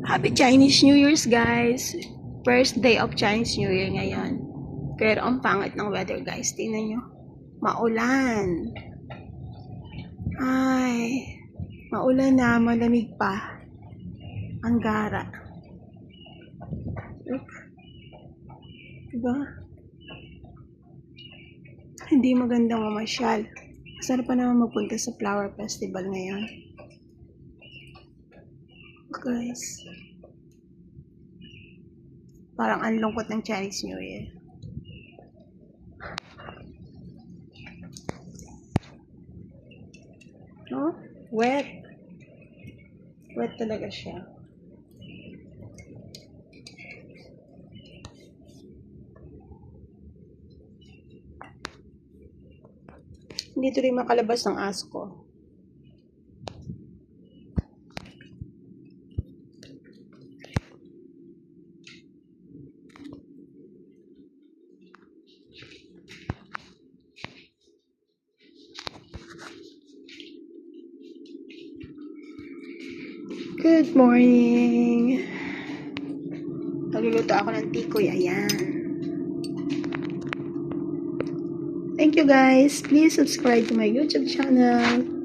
Happy Chinese New Year's, guys! First day of Chinese New Year ngayon. Pero ang pangit ng weather, guys. Tingnan nyo. Maulan. Ay, maulan na, malamig pa. Ang gara. Look. Diba? Hindi magandang mamasyal. Masarap pa naman magpunta sa Flower Festival ngayon. Guys. Parang ang lungkot ng Chinese New Year. Oh, wet. Wet talaga siya. Hindi tuloy makalabas ng aso ko. Good morning! Nagluluto ako ng tikoy. Ayan. Thank you guys. Please subscribe to my YouTube channel.